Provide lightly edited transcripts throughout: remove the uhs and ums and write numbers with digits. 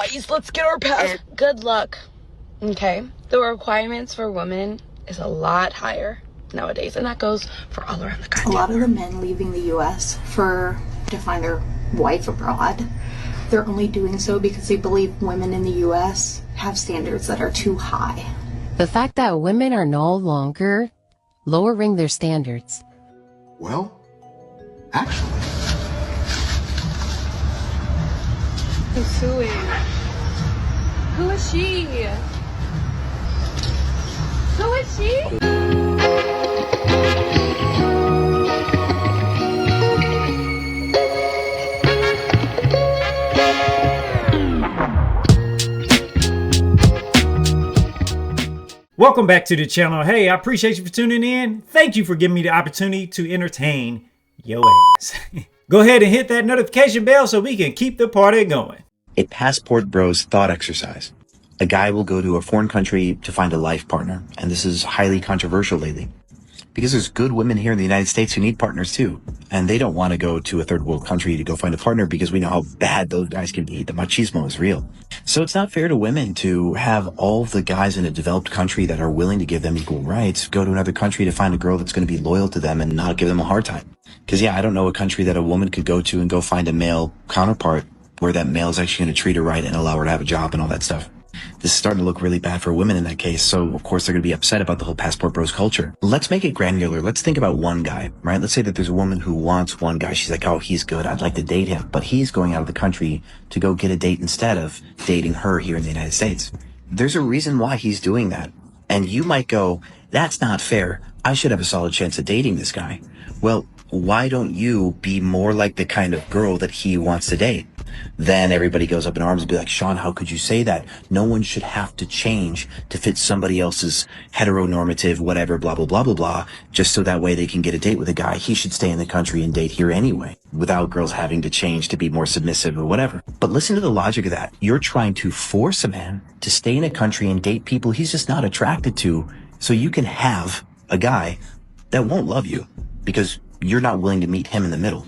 guys, let's get our pass. Good luck. Okay, the requirements for women is a lot higher nowadays, and that goes for all around the country. A lot of the men leaving the U.S. to find their wife abroad, they're only doing so because they believe women in the U.S. have standards that are too high. The fact that women are no longer lowering their standards. Well, actually. Who's suing? Who is she? Who is she? Welcome back to the channel. Hey, I appreciate you for tuning in. Thank you for giving me the opportunity to entertain your ass. Go ahead and hit that notification bell so we can keep the party going. A passport bros thought exercise. A guy will go to a foreign country to find a life partner, and this is highly controversial lately. Because there's good women here in the United States who need partners too, and they don't want to go to a third world country to go find a partner because we know how bad those guys can be. The machismo is real. So it's not fair to women to have all the guys in a developed country that are willing to give them equal rights go to another country to find a girl that's going to be loyal to them and not give them a hard time. Because yeah, I don't know a country that a woman could go to and go find a male counterpart where that male is actually going to treat her right and allow her to have a job and all that stuff. This is starting to look really bad for women in that case, so of course they're going to be upset about the whole passport bros culture. Let's make it granular. Let's think about one guy, right? Let's say that there's a woman who wants one guy. She's like, oh, he's good. I'd like to date him. But he's going out of the country to go get a date instead of dating her here in the United States. There's a reason why he's doing that. And you might go, that's not fair. I should have a solid chance of dating this guy. Well, why don't you be more like the kind of girl that he wants to date? Then everybody goes up in arms and be like, Sean, how could you say that? No one should have to change to fit somebody else's heteronormative, whatever, blah, blah, blah, blah, blah, just so that way they can get a date with a guy. He should stay in the country and date here anyway, without girls having to change to be more submissive or whatever. But listen to the logic of that. You're trying to force a man to stay in a country and date people he's just not attracted to, so you can have a guy that won't love you because you're not willing to meet him in the middle.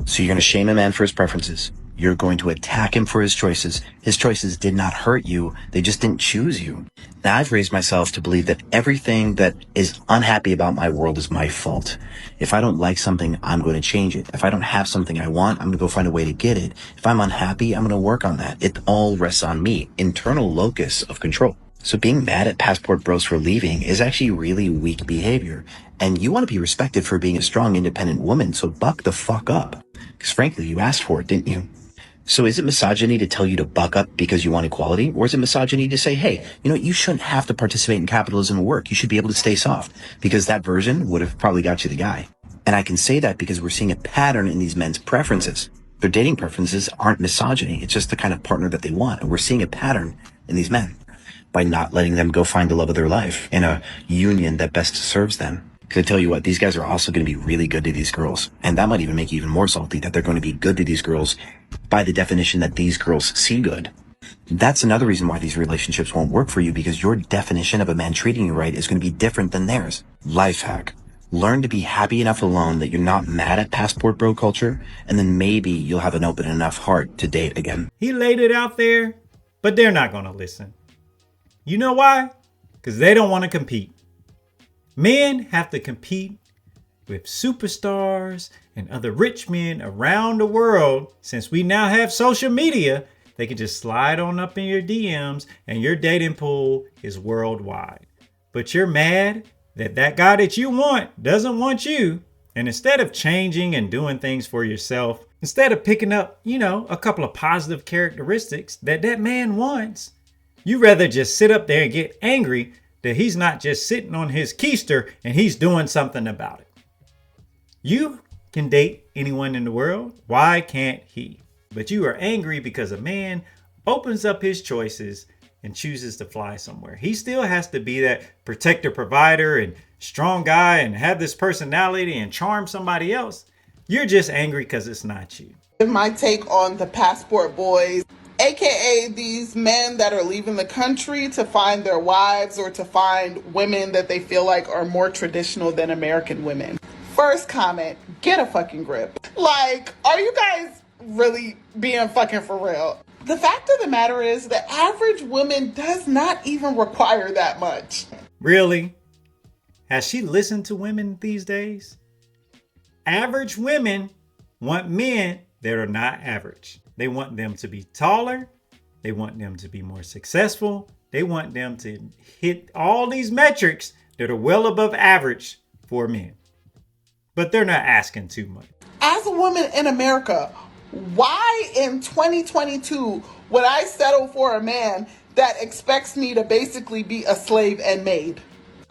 So you're going to shame a man for his preferences. You're going to attack him for his choices. His choices did not hurt you. They just didn't choose you. Now, I've raised myself to believe that everything that is unhappy about my world is my fault. If I don't like something, I'm going to change it. If I don't have something I want, I'm going to go find a way to get it. If I'm unhappy, I'm going to work on that. It all rests on me. Internal locus of control. So being mad at passport bros for leaving is actually really weak behavior. And you want to be respected for being a strong, independent woman, so buck the fuck up. Because frankly, you asked for it, didn't you? So is it misogyny to tell you to buck up because you want equality? Or is it misogyny to say, hey, you know, you shouldn't have to participate in capitalism and work. You should be able to stay soft, because that version would have probably got you the guy. And I can say that because we're seeing a pattern in these men's preferences. Their dating preferences aren't misogyny. It's just the kind of partner that they want. And we're seeing a pattern in these men by not letting them go find the love of their life in a union that best serves them. Because I tell you what, these guys are also going to be really good to these girls. And that might even make you even more salty that they're going to be good to these girls by the definition that these girls see good. That's another reason why these relationships won't work for you, because your definition of a man treating you right is going to be different than theirs. Life hack. Learn to be happy enough alone that you're not mad at passport bro culture, and then maybe you'll have an open enough heart to date again. He laid it out there, but they're not going to listen. You know why? Because they don't want to compete. Men have to compete with superstars and other rich men around the world. Since we now have social media, they can just slide on up in your DMs and your dating pool is worldwide. But you're mad that that guy that you want doesn't want you. And instead of changing and doing things for yourself, instead of picking up, a couple of positive characteristics that that man wants, you rather just sit up there and get angry that he's not just sitting on his keister and he's doing something about it. You can date anyone in the world. Why can't he? But you are angry because a man opens up his choices and chooses to fly somewhere. He still has to be that protector, provider, and strong guy and have this personality and charm somebody else. You're just angry because it's not you. My take on the passport boys, aka these men that are leaving the country to find their wives or to find women that they feel like are more traditional than American women. First comment, get a fucking grip. Like, are you guys really being fucking for real? The fact of the matter is the average woman does not even require that much. Really? Has she listened to women these days? Average women want men that are not average. They want them to be taller. They want them to be more successful. They want them to hit all these metrics that are well above average for men. But they're not asking too much. As a woman in America, why in 2022 would I settle for a man that expects me to basically be a slave and maid?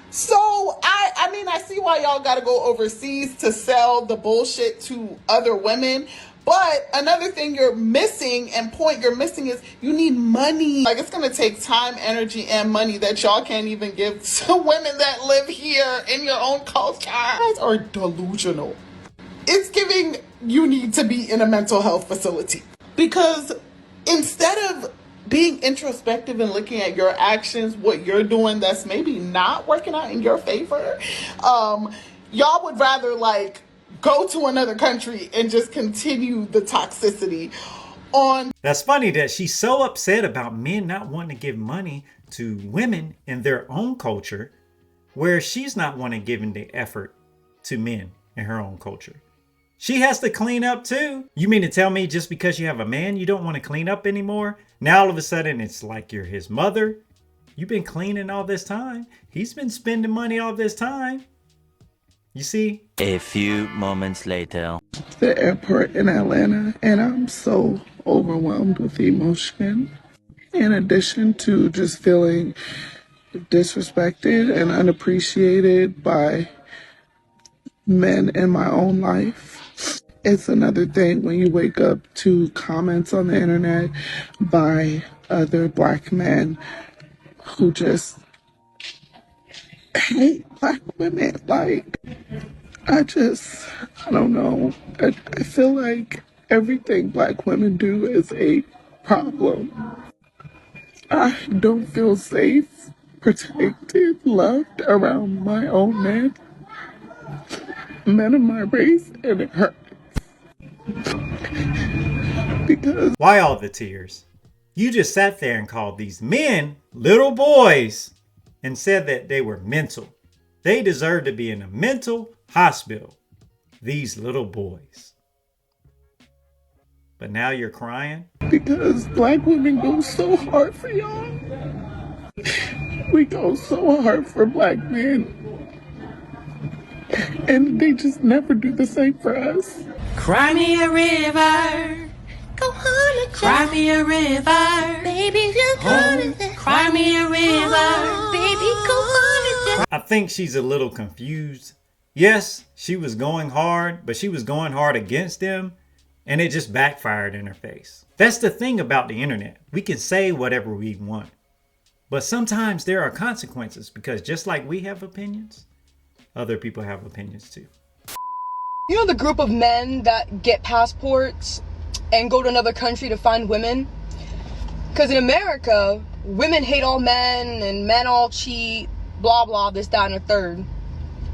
So I mean, I see why y'all gotta go overseas to sell the bullshit to other women. But another thing you're missing and point you're missing is you need money. Like, it's gonna take time, energy, and money that y'all can't even give to women that live here in your own culture. You guys are delusional. It's giving you need to be in a mental health facility. Because instead of being introspective and looking at your actions, what you're doing that's maybe not working out in your favor, y'all would rather like go to another country and just continue the toxicity on. That's funny that she's so upset about men not wanting to give money to women in their own culture, where she's not wanting to give the effort to men in her own culture. She has to clean up too. You mean to tell me just because you have a man, you don't want to clean up anymore? Now all of a sudden it's like you're his mother. You've been cleaning all this time. He's been spending money all this time. You see? A few moments later. The airport in Atlanta, and I'm so overwhelmed with emotion. In addition to just feeling disrespected and unappreciated by men in my own life. It's another thing when you wake up to comments on the internet by other black men who just hate black women. Like, I don't know. I feel like everything black women do is a problem. I don't feel safe, protected, loved around my own men of my race, and it hurts. Because why all the tears? You just sat there and called these men little boys and said that they were mental. They deserve to be in a mental hospital. These little boys. But now you're crying? Because black women go so hard for y'all. We go so hard for black men. And they just never do the same for us. Cry me a river. Go on and cry me a river. Baby, you cry me a river. Baby, go on and I think she's a little confused. Yes, she was going hard, but she was going hard against them, and it just backfired in her face. That's the thing about the internet. We can say whatever we want, but sometimes there are consequences, because just like we have opinions, other people have opinions too. You know the group of men that get passports and go to another country to find women? Because in America, women hate all men and men all cheat, blah, blah, this, that, and a third.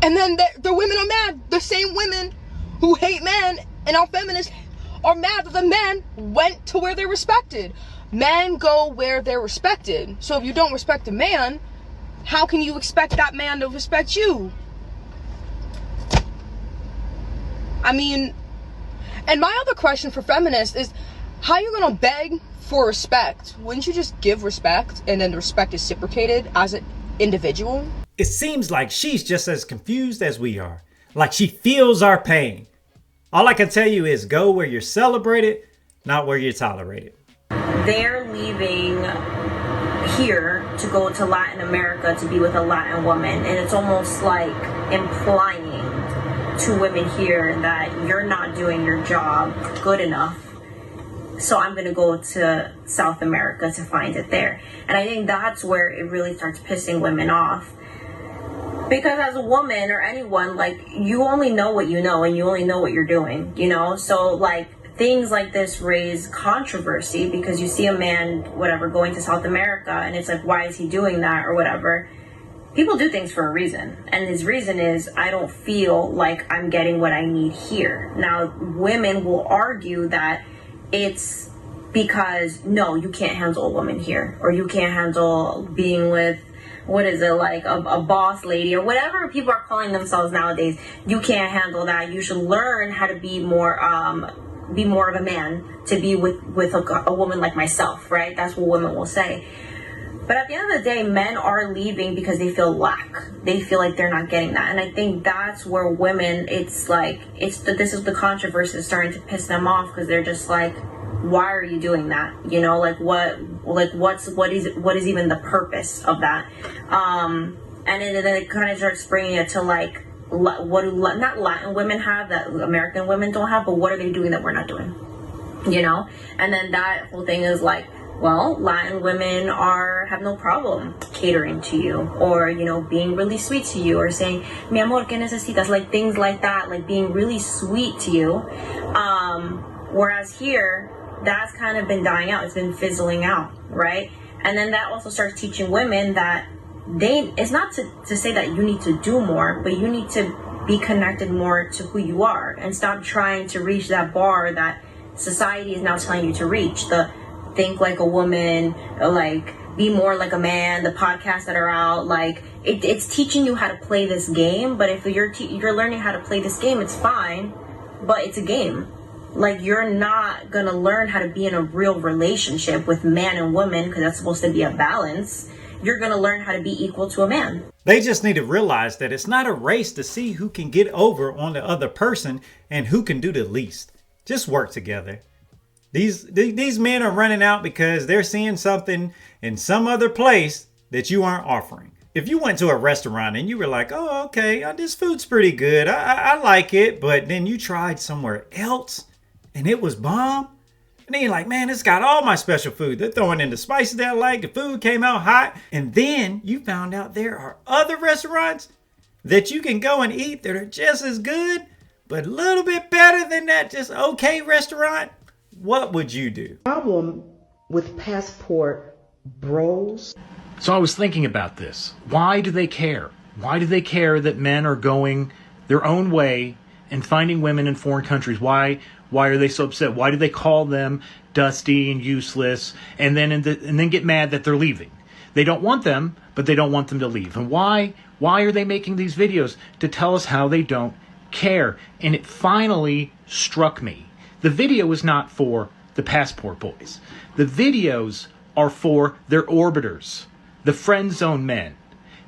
And then the women are mad. The same women who hate men and are feminists are mad that the men went to where they're respected. Men go where they're respected. So if you don't respect a man, how can you expect that man to respect you? I mean, and my other question for feminists is, how are you going to beg for respect? Wouldn't you just give respect and then the respect is reciprocated as an individual? It seems like she's just as confused as we are. Like she feels our pain. All I can tell you is go where you're celebrated, not where you're tolerated. They're leaving here to go to Latin America to be with a Latin woman, and it's almost like implying to women here that you're not doing your job good enough, so I'm gonna go to South America to find it there. And I think that's where it really starts pissing women off, because as a woman or anyone, like, you only know what you know and you only know what you're doing, you know? So like things like this raise controversy because you see a man, whatever, going to South America, and it's like, why is he doing that or whatever? People do things for a reason, and his reason is, I don't feel like I'm getting what I need here. Now, women will argue that it's because no, you can't handle a woman here, or you can't handle being with, what is it, like a boss lady or whatever people are calling themselves nowadays. You can't handle that. You should learn how to be more of a man, to be with a woman like myself, right? That's what women will say. But at the end of the day, men are leaving because they feel lack. They feel like they're not getting that. And I think that's where women, this is the controversy is starting to piss them off, because they're just like, why are you doing that? You know, what is even the purpose of that? And then it kind of starts bringing it to like, what do not Latin women have that American women don't have, but what are they doing that we're not doing? You know? And then that whole thing is like, well, Latin women have no problem catering to you, or, you know, being really sweet to you, or saying, mi amor, ¿qué necesitas? Like things like that, like being really sweet to you. Whereas here, that's kind of been dying out. It's been fizzling out, right? And then that also starts teaching women that it's not to say that you need to do more, but you need to be connected more to who you are, and stop trying to reach that bar that society is now telling you to reach. Think like a woman, like be more like a man, the podcasts that are out, like it's teaching you how to play this game. But if you're learning how to play this game, it's fine, but it's a game. Like, you're not gonna learn how to be in a real relationship with man and woman, because that's supposed to be a balance. You're gonna learn how to be equal to a man. They just need to realize that it's not a race to see who can get over on the other person and who can do the least. Just work together. These men are running out because they're seeing something in some other place that you aren't offering. If you went to a restaurant and you were like, oh, okay, this food's pretty good, I like it, but then you tried somewhere else and it was bomb, and then you're like, man, it's got all my special food. They're throwing in the spices that I like, the food came out hot, and then you found out there are other restaurants that you can go and eat that are just as good, but a little bit better than that just okay restaurant. What would you do? Problem with passport bros. So I was thinking about this. Why do they care? Why do they care that men are going their own way and finding women in foreign countries? Why are they so upset? Why do they call them dusty and useless, and then get mad that they're leaving? They don't want them, but they don't want them to leave. And why are they making these videos? To tell us how they don't care. And it finally struck me. The video is not for the passport boys. The videos are for their orbiters, the friend zone men.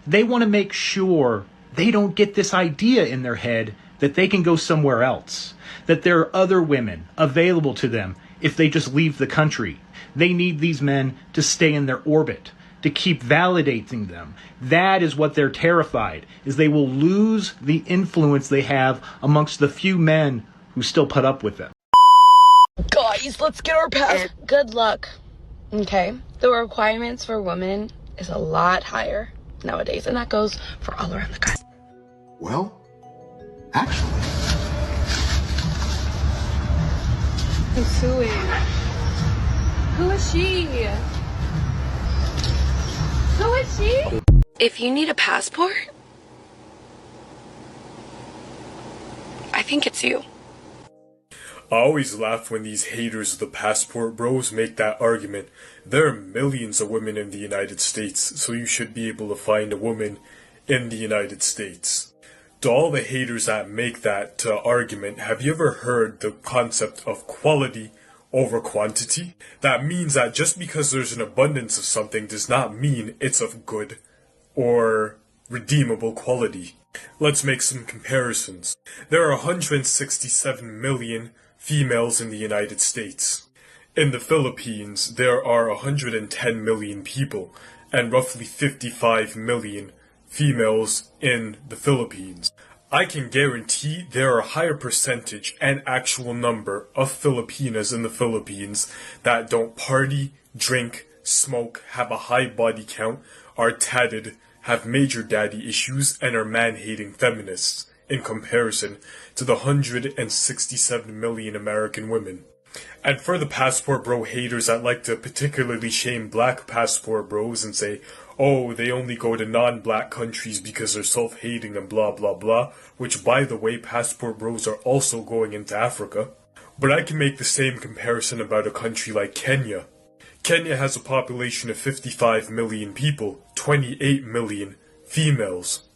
They want to make sure they don't get this idea in their head that they can go somewhere else, that there are other women available to them if they just leave the country. They need these men to stay in their orbit, to keep validating them. That is what they're terrified, is they will lose the influence they have amongst the few men who still put up with them. Guys, let's get our pass. Good luck. Okay? The requirements for women is a lot higher nowadays, and that goes for all around the country. Well, actually. Who's suing? Who is she? Who is she? If you need a passport, I think it's you. I always laugh when these haters of the passport bros make that argument. There are millions of women in the United States, so you should be able to find a woman in the United States. To all the haters that make that argument, have you ever heard the concept of quality over quantity? That means that just because there's an abundance of something does not mean it's of good or redeemable quality. Let's make some comparisons. There are 167 million females in the United States. In the Philippines, there are 110 million people and roughly 55 million females in the Philippines. I can guarantee there are a higher percentage and actual number of Filipinas in the Philippines that don't party, drink, smoke, have a high body count, are tatted, have major daddy issues, and are man-hating feminists in comparison to the 167 million American women. And for the passport bro haters that like to particularly shame black passport bros and say, oh, they only go to non-black countries because they're self-hating and blah blah blah, which by the way, passport bros are also going into Africa. But I can make the same comparison about a country like Kenya. Kenya has a population of 55 million people, 28 million females.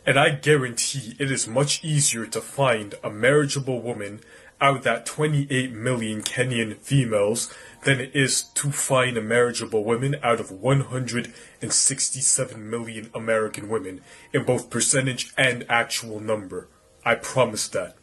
And I guarantee it is much easier to find a marriageable woman out of that 28 million Kenyan females than it is to find a marriageable woman out of 167 million American women in both percentage and actual number. I promise that.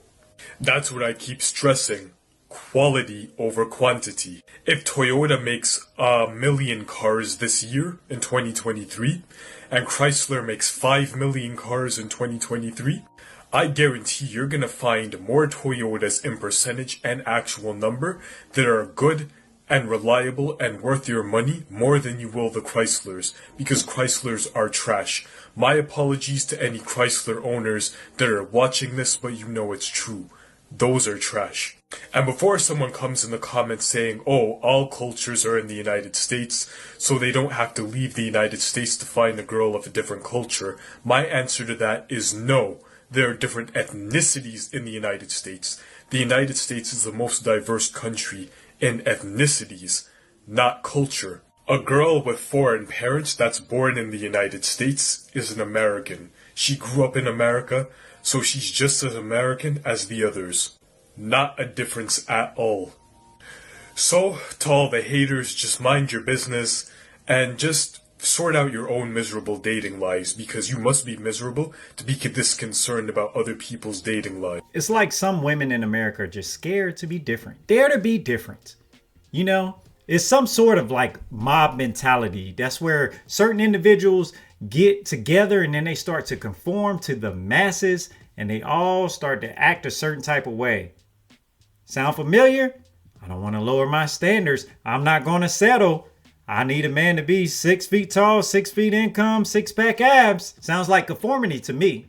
That's what I keep stressing. Quality over quantity. If Toyota makes 1 million cars this year in 2023, and Chrysler makes 5 million cars in 2023, I guarantee you're gonna find more Toyotas in percentage and actual number that are good and reliable and worth your money more than you will the Chryslers, because Chryslers are trash. My apologies to any Chrysler owners that are watching this, but you know it's true. Those are trash. And before someone comes in the comments saying, oh, all cultures are in the United States, so they don't have to leave the United States to find a girl of a different culture, my answer to that is no. There are different ethnicities in the United States. The United States is the most diverse country in ethnicities, not culture. A girl with foreign parents that's born in the United States is an American. She grew up in America, so she's just as American as the others. Not a difference at all. So, to all the haters, just mind your business and just sort out your own miserable dating lives, because you must be miserable to be this concerned about other people's dating lives. It's like some women in America are just scared to be different. Dare to be different. You know, it's some sort of like mob mentality. That's where certain individuals get together and then they start to conform to the masses and they all start to act a certain type of way. Sound familiar? I don't want to lower my standards. I'm not going to settle. I need a man to be 6 feet tall, 6 feet income, 6-pack abs. Sounds like conformity to me.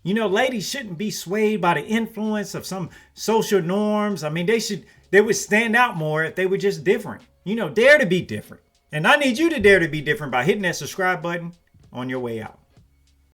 You know, ladies shouldn't be swayed by the influence of some social norms. I mean, they would stand out more if they were just different. You know, dare to be different. And I need you to dare to be different by hitting that subscribe button on your way out.